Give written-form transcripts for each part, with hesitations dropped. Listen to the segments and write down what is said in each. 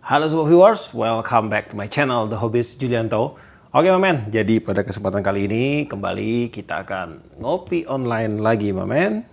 Halo semua viewers, welcome back to my channel The Hobbyist Julianto. Oke mamen, jadi pada kesempatan kali ini kembali kita akan ngopi online lagi mamen.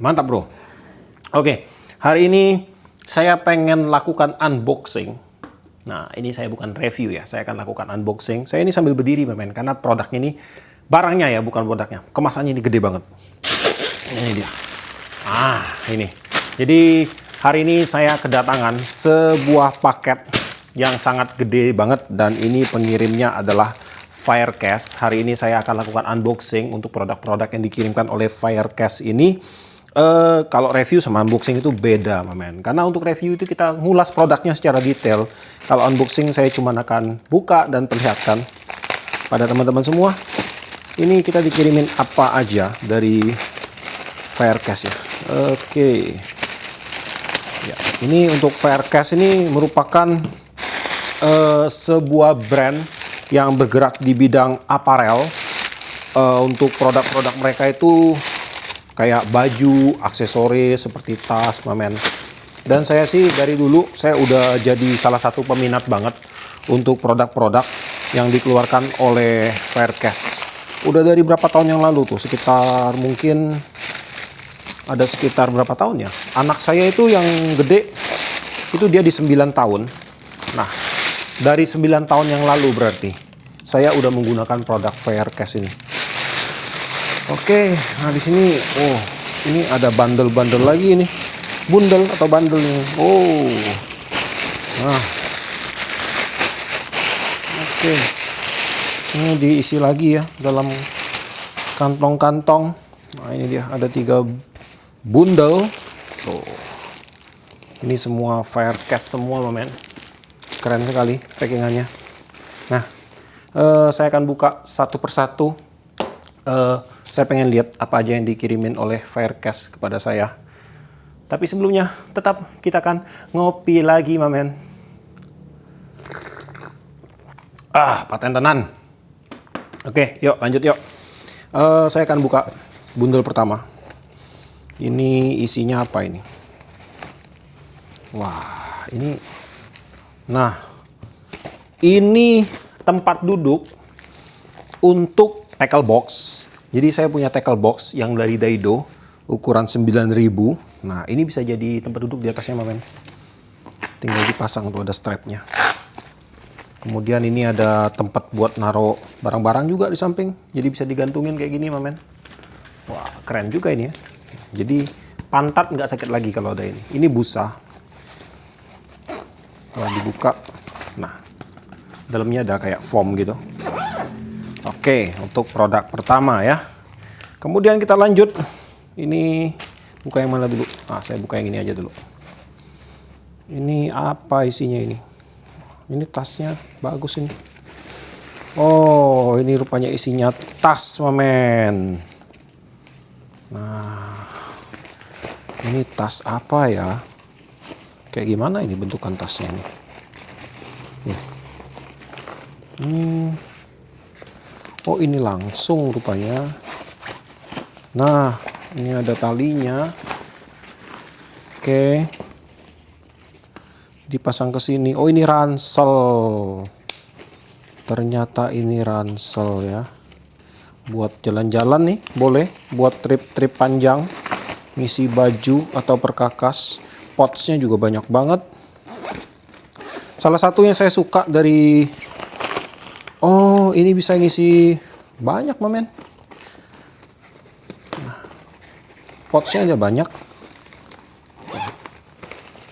Mantap bro. Oke, hari ini saya pengen lakukan unboxing. Nah ini saya bukan review ya, saya akan lakukan unboxing. Saya ini sambil berdiri mamen, karena produknya ini, barangnya ya bukan produknya, kemasannya ini gede banget. Ini dia. Ini. Jadi hari ini saya kedatangan sebuah paket yang sangat gede banget dan ini pengirimnya adalah Firecast. Hari ini saya akan lakukan unboxing untuk produk-produk yang dikirimkan oleh Firecast ini. Kalau review sama unboxing itu beda, men. Karena untuk review itu kita ngulas produknya secara detail. Kalau unboxing saya cuma akan buka dan perlihatkan pada teman-teman semua. Ini kita dikirimin apa aja dari Firecast ya. Oke. Ya, ini untuk Firecast ini merupakan sebuah brand yang bergerak di bidang apparel. Untuk produk-produk mereka itu kayak baju, aksesoris seperti tas, mamen. Dan saya sih dari dulu saya udah jadi salah satu peminat banget untuk produk-produk yang dikeluarkan oleh Firecast. Udah dari berapa tahun yang lalu tuh, sekitar mungkin ada sekitar berapa tahun ya? Anak saya itu yang gede, itu dia di 9 tahun. Nah, dari 9 tahun yang lalu berarti saya udah menggunakan produk Firecast ini. Oke, nah di sini, ini ada bundle-bundle lagi nih. Bundle atau bundle nih. Nah. Oke. Ini diisi lagi ya dalam kantong-kantong. Nah, ini dia ada 3 bundle. Tuh. Ini semua Firecast semua, men. Keren sekali packingannya. Nah, saya akan buka satu persatu. Saya pengen lihat apa aja yang dikirimin oleh Firecast kepada saya. Tapi sebelumnya, tetap kita akan ngopi lagi, men. Paten tenan. Oke, yuk lanjut yuk. Saya akan buka bundle pertama. Ini isinya apa ini? Wah, ini. Nah, ini tempat duduk untuk tackle box. Jadi saya punya tackle box yang dari Daido, ukuran 9000. Nah, ini bisa jadi tempat duduk di atasnya, men. Tinggal dipasang tuh, ada strapnya. Kemudian ini ada tempat buat naruh barang-barang juga di samping. Jadi bisa digantungin kayak gini, men. Wah, keren juga ini ya. Jadi pantat nggak sakit lagi kalau ada ini. Ini busa. Kalau dibuka, nah dalamnya ada kayak foam gitu. Oke, untuk produk pertama ya. Kemudian kita lanjut. Ini buka yang mana dulu? Saya buka yang ini aja dulu. Ini apa isinya ini? Ini tasnya bagus ini. Oh, ini rupanya isinya tas, men. Nah, ini tas apa ya? Kayak gimana ini bentukan tasnya nih? Oh, ini langsung rupanya. Nah, ini ada talinya. Oke. Dipasang ke sini. Oh, ini ransel. Ternyata ini ransel ya. Buat jalan-jalan nih, boleh. Buat trip-trip panjang. Ngisi baju atau perkakas. Potsnya juga banyak banget. Salah satu yang saya suka dari... Oh, ini bisa ngisi banyak, men. Nah, potsnya aja banyak.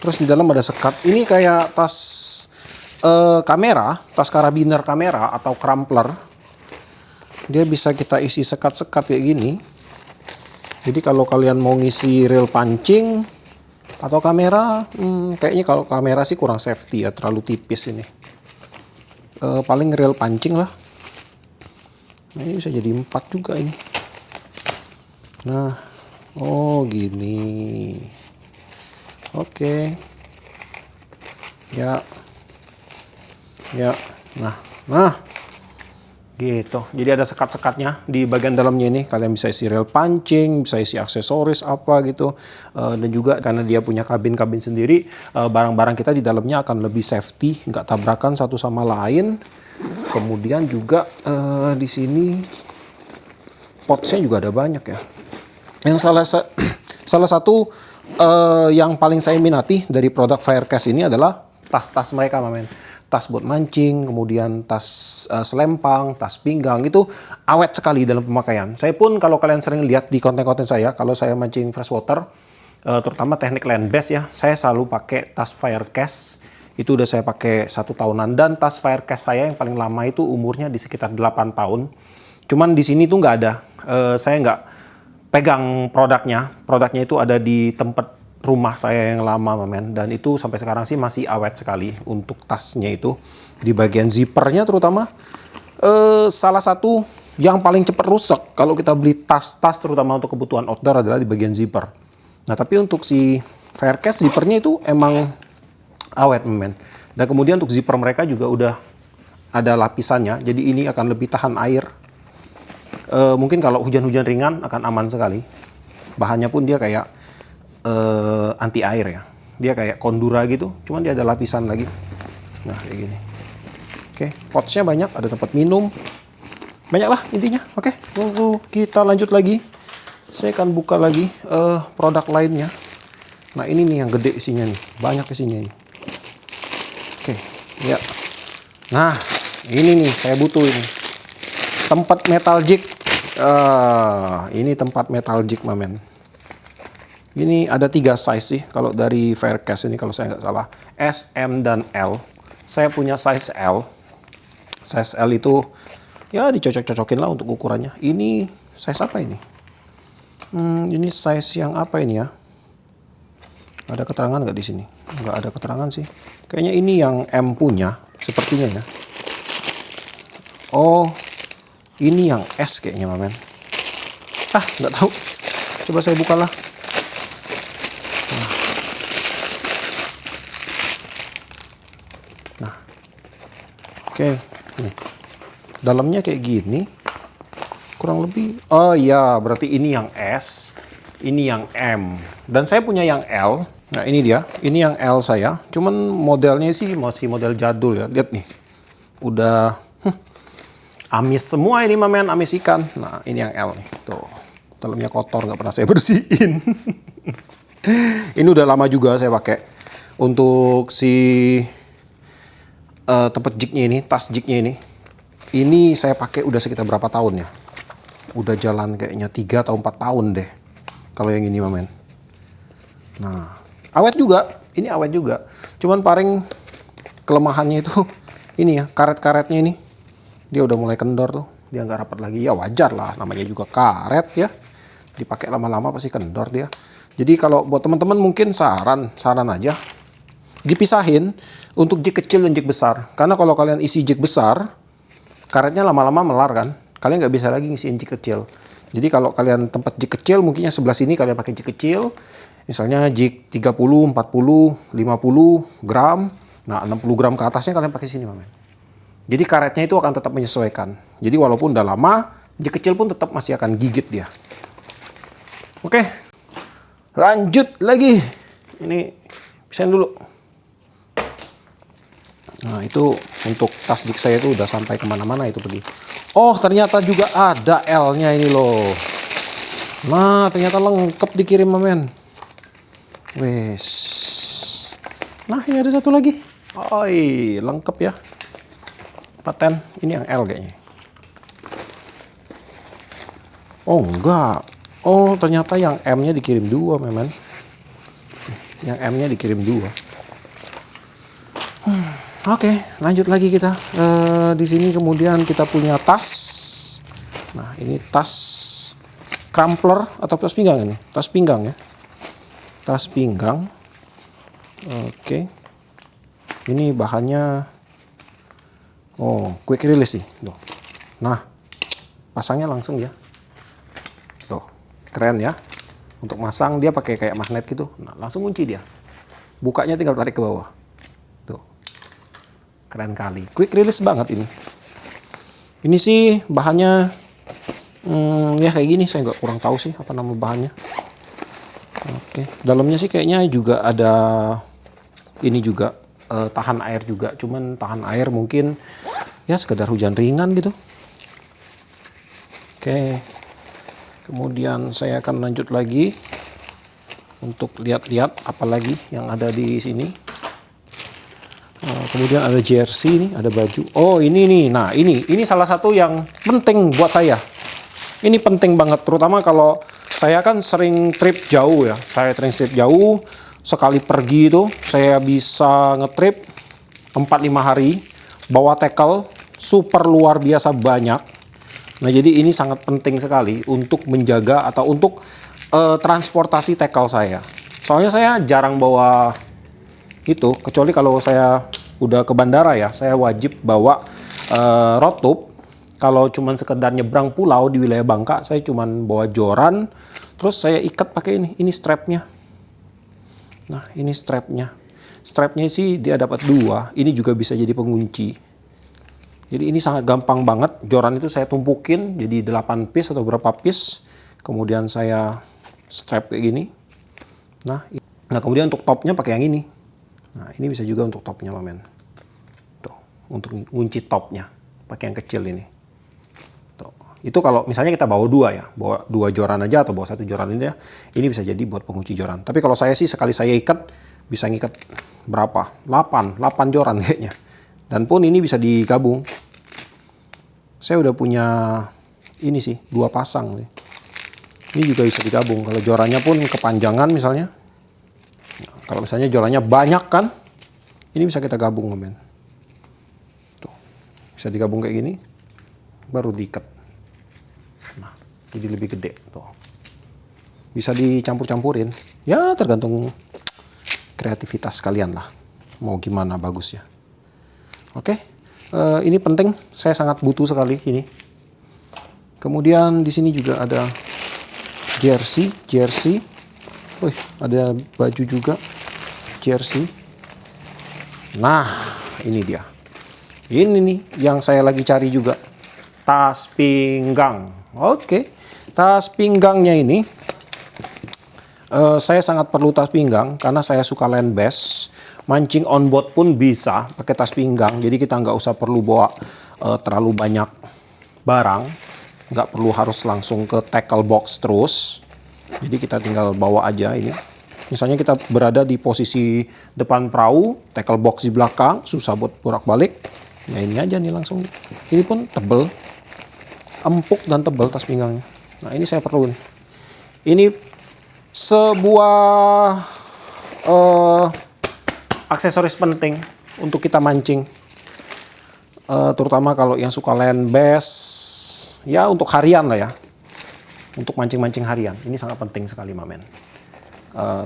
Terus di dalam ada sekat. Ini kayak tas kamera, tas karabiner kamera atau crumpler. Dia bisa kita isi sekat-sekat kayak gini. Jadi kalau kalian mau ngisi reel pancing atau kamera, kayaknya kalau kamera sih kurang safety ya, terlalu tipis ini. Paling reel pancing lah. Nah, ini bisa jadi 4 juga ini. Nah, oh gini. Oke. Ya. Nah. Gitu. Jadi ada sekat-sekatnya di bagian dalamnya ini. Kalian bisa isi rel pancing, bisa isi aksesoris apa gitu. Dan juga karena dia punya kabin-kabin sendiri, barang-barang kita di dalamnya akan lebih safety, nggak tabrakan satu sama lain. Kemudian juga di sini potsnya juga ada banyak ya. Yang salah satu yang paling saya minati dari produk Firecast ini adalah tas-tas mereka, mamen. Tas buat mancing, kemudian tas selempang, tas pinggang, itu awet sekali dalam pemakaian. Saya pun kalau kalian sering lihat di konten-konten saya, kalau saya mancing freshwater, terutama teknik land bass ya, saya selalu pakai tas Firecast. Itu udah saya pakai 1 tahunan, dan tas Firecast saya yang paling lama itu umurnya di sekitar 8 tahun. Cuman di sini tuh nggak ada, saya nggak pegang produknya. Produknya itu ada di tempat rumah saya yang lama, men, dan itu sampai sekarang sih masih awet sekali. Untuk tasnya itu di bagian zippernya terutama, salah satu yang paling cepat rusak kalau kita beli tas-tas terutama untuk kebutuhan outdoor adalah di bagian zipper. Nah, tapi untuk si Firecast zippernya itu emang awet, men. Dan kemudian untuk zipper mereka juga udah ada lapisannya, jadi ini akan lebih tahan air. Mungkin kalau hujan-hujan ringan akan aman sekali. Bahannya pun dia kayak anti air ya, dia kayak kondura gitu, cuman dia ada lapisan lagi. Nah, kayak gini. Oke, potsnya banyak, ada tempat minum, banyak lah intinya. Oke, lalu kita lanjut lagi. Saya akan buka lagi produk lainnya. Nah, ini nih yang gede isinya nih, banyak isinya ini. Oke, ya. Nah, ini nih saya butuh ini tempat metal jig. Ini tempat metal jig, mamen. Ini ada 3 size sih kalau dari Firecast ini, kalau saya nggak salah, S, M, dan L. Saya punya size L. Size L itu ya dicocok-cocokin lah untuk ukurannya. Ini size apa ini? Ini size yang apa ini ya? Ada keterangan nggak di sini? Nggak ada keterangan sih. Kayaknya ini yang M punya, sepertinya ya. Oh, ini yang S kayaknya, mamen. Nggak tahu. Coba saya buka lah. Nah, oke, nih. Dalamnya kayak gini, kurang lebih. Oh iya, berarti ini yang S, ini yang M, dan saya punya yang L. Nah, ini dia, ini yang L saya. Cuman modelnya sih masih model jadul ya. Lihat nih, udah amis semua ini, mamen, amis ikan. Nah, ini yang L nih, tuh. Dalamnya kotor, nggak pernah saya bersihin. Ini udah lama juga saya pakai. Untuk si tempat jignya ini, tas jignya ini saya pakai udah sekitar berapa tahun ya? Udah jalan kayaknya 3 atau 4 tahun deh. Kalau yang ini, mamen. Nah, awet juga. Ini awet juga. Cuman paling kelemahannya itu ini ya, karet-karetnya ini. Dia udah mulai kendor tuh. Dia nggak rapat lagi. Ya wajar lah, namanya juga karet ya. Dipakai lama-lama pasti kendor dia. Jadi kalau buat teman-teman mungkin saran aja, dipisahin untuk jig kecil dan jig besar. Karena kalau kalian isi jig besar, karetnya lama-lama melar kan. Kalian nggak bisa lagi ngisiin jig kecil. Jadi kalau kalian tempat jig kecil, mungkinnya sebelah sini kalian pakai jig kecil. Misalnya jig 30, 40, 50 gram. Nah, 60 gram ke atasnya kalian pakai sini, mamen. Jadi karetnya itu akan tetap menyesuaikan. Jadi walaupun udah lama, jig kecil pun tetap masih akan gigit dia. Oke, lanjut lagi. Ini pisahin dulu. Nah, itu untuk tas jig saya itu udah sampai kemana-mana itu pergi. Oh, ternyata juga ada L-nya ini loh. Nah, ternyata lengkap dikirim, mamen. Wes. Nah, ini ada satu lagi. Oi, lengkap ya. Paten. Ini yang L kayaknya. Oh, enggak. Oh, ternyata yang M-nya dikirim 2, mamen. Yang M-nya dikirim 2. Oke, lanjut lagi kita. Di sini kemudian kita punya tas. Nah, ini tas crumpler atau tas pinggang ini. Tas pinggang ya. Tas pinggang. Oke. Ini bahannya quick release sih. Tuh. Nah, pasangnya langsung ya. Tuh, keren ya. Untuk masang dia pakai kayak magnet gitu. Nah, langsung kunci dia. Bukanya tinggal tarik ke bawah. Tuh. Keren kali. Quick release banget ini. Ini sih bahannya ya kayak gini, saya nggak kurang tahu sih apa nama bahannya. Oke, dalamnya sih kayaknya juga ada ini juga tahan air juga, cuman tahan air mungkin ya sekedar hujan ringan gitu. Oke, kemudian saya akan lanjut lagi untuk lihat-lihat apa lagi yang ada di sini. Kemudian ada jersey ini, ada baju. Oh ini nih, nah ini salah satu yang penting buat saya. Ini penting banget, terutama kalau saya kan sering trip jauh ya. Saya sering trip jauh, sekali pergi itu saya bisa ngetrip 4-5 hari, bawa tackle super luar biasa banyak. Nah jadi ini sangat penting sekali untuk menjaga atau untuk transportasi tackle saya. Soalnya saya jarang bawa itu, kecuali kalau saya udah ke bandara ya, saya wajib bawa road tube. Kalau cuman sekedar nyebrang pulau di wilayah Bangka, saya cuman bawa joran, terus saya ikat pakai ini strapnya. Nah ini strapnya. Strapnya sih dia dapat 2, ini juga bisa jadi pengunci. Jadi ini sangat gampang banget, joran itu saya tumpukin jadi 8 piece atau berapa piece. Kemudian saya strap kayak gini. Nah kemudian untuk topnya pakai yang ini. Nah ini bisa juga untuk topnya men. Tuh, untuk ngunci topnya pakai yang kecil ini. Tuh. Itu kalau misalnya kita bawa 2 ya, bawa 2 joran aja atau bawa 1 joran ini ya, ini bisa jadi buat pengunci joran. Tapi kalau saya sih sekali saya ikat bisa ngikat berapa? 8 joran kayaknya. Dan pun ini bisa digabung. Saya udah punya ini sih 2 pasang nih. Ini juga bisa digabung. Kalau jorannya pun kepanjangan misalnya. Kalau misalnya jorannya banyak kan, ini bisa kita gabung men. Tuh, bisa digabung kayak gini, baru diikat. Nah, jadi lebih gede. Tuh, bisa dicampur-campurin. Ya tergantung kreativitas kalian lah. Mau gimana bagusnya. Oke, ini penting. Saya sangat butuh sekali ini. Kemudian di sini juga ada jersey. Wih, ada baju juga. Jersey. Nah, ini dia. Ini nih yang saya lagi cari juga. Tas pinggang. Oke. Tas pinggangnya ini saya sangat perlu tas pinggang karena saya suka land bass. Mancing on board pun bisa pakai tas pinggang. Jadi kita nggak usah perlu bawa terlalu banyak barang. Nggak perlu harus langsung ke tackle box terus. Jadi kita tinggal bawa aja ini. Misalnya kita berada di posisi depan perahu, tackle box di belakang, susah buat bolak-balik. Ya ini aja nih langsung. Ini pun tebel, empuk dan tebel tas pinggangnya. Nah ini saya perlu. Ini sebuah aksesoris penting untuk kita mancing. Terutama kalau yang suka land bass, ya untuk harian lah ya. Untuk mancing-mancing harian, ini sangat penting sekali mamen.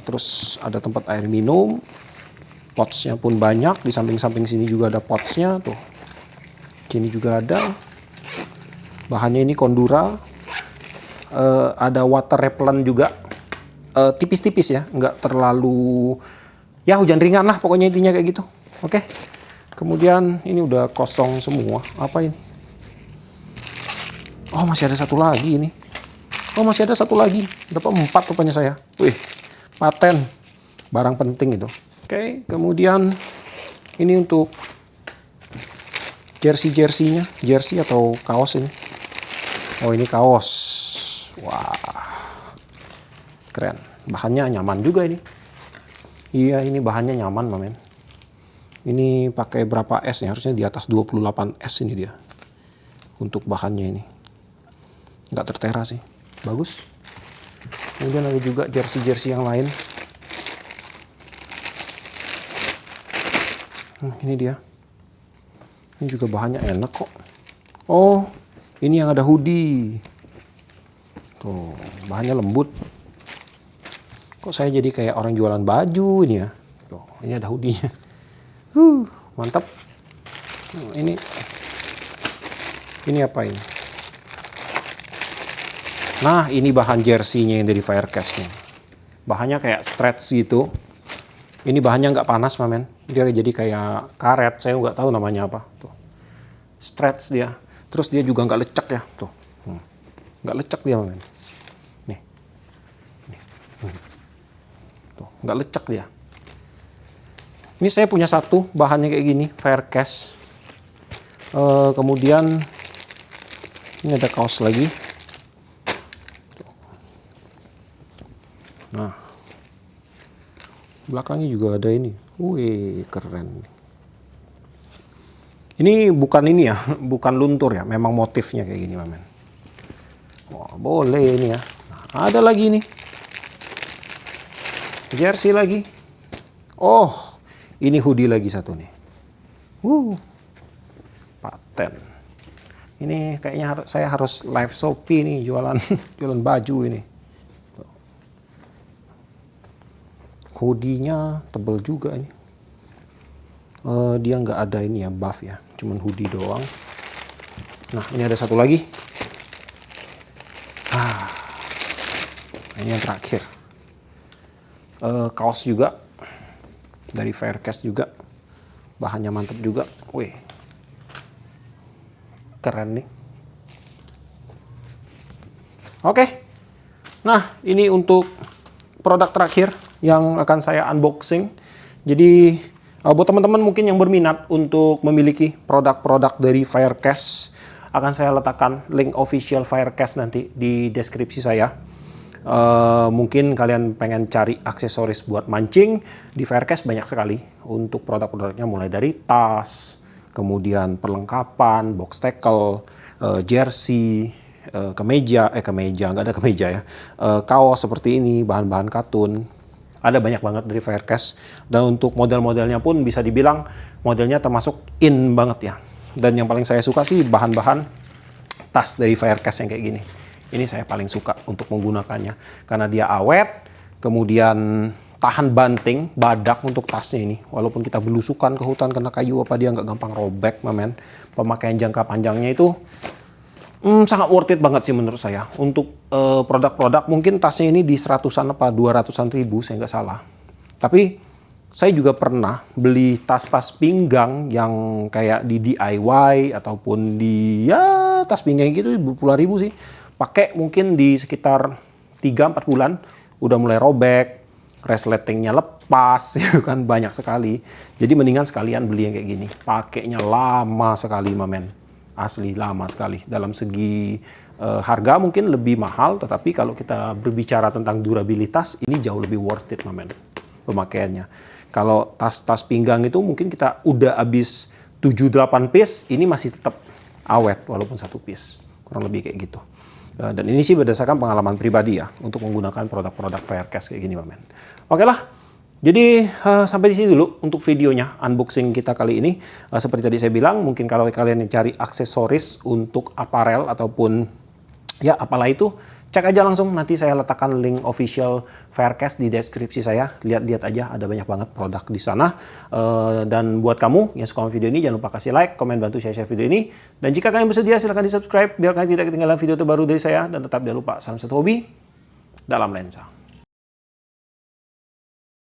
Terus ada tempat air minum, potsnya pun banyak, di samping-samping sini juga ada potsnya tuh. Sini juga ada. Bahannya ini Kondura. Ada water repellent juga, tipis-tipis ya, nggak terlalu ya hujan ringan lah pokoknya intinya kayak gitu. Oke. Kemudian ini udah kosong semua. Apa ini? Oh masih ada satu lagi ini. Oh masih ada satu lagi, dapat 4 rupanya saya. Wih, paten, barang penting itu. Oke, kemudian ini untuk jersey-jerseynya, jersey atau kaos ini. Oh ini kaos, wah, keren. Bahannya nyaman juga ini. Iya ini bahannya nyaman mamen. Ini pakai berapa S ya? Harusnya di atas 28 S ini dia. Untuk bahannya ini, nggak tertera sih. Bagus. Kemudian ada juga jersey-jersey yang lain. Ini dia. Ini juga bahannya enak kok. Oh, ini yang ada hoodie. Tuh, bahannya lembut. Kok saya jadi kayak orang jualan baju ini ya. Tuh, ini ada hoodie-nya. Mantap. Ini apa ini? Nah ini bahan jersey-nya yang dari Firecast nih. Bahannya kayak stretch gitu. Ini bahannya nggak panas mamen. Dia jadi kayak karet. Saya nggak tahu namanya apa. Tuh. Stretch dia. Terus dia juga nggak lecek ya, tuh. Nggak lecek dia, men. Nih. Tuh, nggak lecek dia. Ini saya punya satu, bahannya kayak gini, Firecast. Kemudian ini ada kaos lagi. Nah, belakangnya juga ada ini. Wih, keren. Ini bukan ini ya, bukan luntur ya, memang motifnya kayak gini, men. Wah, boleh ini ya. Nah, ada lagi nih. Jersey lagi. Oh, ini hoodie lagi satu nih. Paten. Ini kayaknya saya harus live Shopee nih jualan jualan baju ini. Hoodie-nya tebel juga ini. Dia nggak ada ini ya, buff ya, cuman hoodie doang. Nah, ini ada satu lagi. Ini yang terakhir. Kaos juga dari Firecast juga, bahannya mantap juga. Wih, keren nih. Oke, nah ini untuk produk terakhir yang akan saya unboxing. Jadi buat teman-teman mungkin yang berminat untuk memiliki produk-produk dari Firecast, akan saya letakkan link official Firecast nanti di deskripsi saya. Mungkin kalian pengen cari aksesoris buat mancing, di Firecast banyak sekali untuk produk-produknya, mulai dari tas, kemudian perlengkapan, box tackle, jersey, kemeja, nggak ada kemeja ya, kaos seperti ini, bahan-bahan katun. Ada banyak banget dari Firecast, dan untuk model-modelnya pun bisa dibilang modelnya termasuk in banget ya. Dan yang paling saya suka sih bahan-bahan tas dari Firecast yang kayak gini. Ini saya paling suka untuk menggunakannya karena dia awet, kemudian tahan banting, badak untuk tasnya ini. Walaupun kita belusukan ke hutan kena kayu apa, dia nggak gampang robek, men. Pemakaian jangka panjangnya itu sangat worth it banget sih menurut saya. Untuk produk-produk mungkin tasnya ini di 100-an apa 200-an ribu, saya nggak salah. Tapi saya juga pernah beli tas-tas pinggang yang kayak di DIY ataupun di ya tas pinggang gitu puluhan ribu sih. Pakai mungkin di sekitar 3-4 bulan udah mulai robek, resletingnya lepas, ya kan, banyak sekali. Jadi mendingan sekalian beli yang kayak gini. Pakainya lama sekali, men. Asli lama sekali. Dalam segi harga mungkin lebih mahal, tetapi kalau kita berbicara tentang durabilitas, ini jauh lebih worth it, men, pemakaiannya. Kalau tas-tas pinggang itu mungkin kita udah habis 7-8 piece, ini masih tetap awet walaupun satu piece. Kurang lebih kayak gitu. Dan ini sih berdasarkan pengalaman pribadi ya, untuk menggunakan produk-produk Firecast kayak gini, men. Oke lah. Jadi sampai di sini dulu untuk videonya, unboxing kita kali ini. Seperti tadi saya bilang, mungkin kalau kalian cari aksesoris untuk aparel ataupun ya apalah itu, cek aja langsung, nanti saya letakkan link official Firecast di deskripsi saya. Lihat-lihat aja, ada banyak banget produk di sana. Dan buat kamu yang suka video ini, jangan lupa kasih like, komen, bantu share video ini. Dan jika kalian bersedia, silahkan di subscribe biar kalian tidak ketinggalan video terbaru dari saya. Dan tetap jangan lupa, salam satu hobi dalam lensa.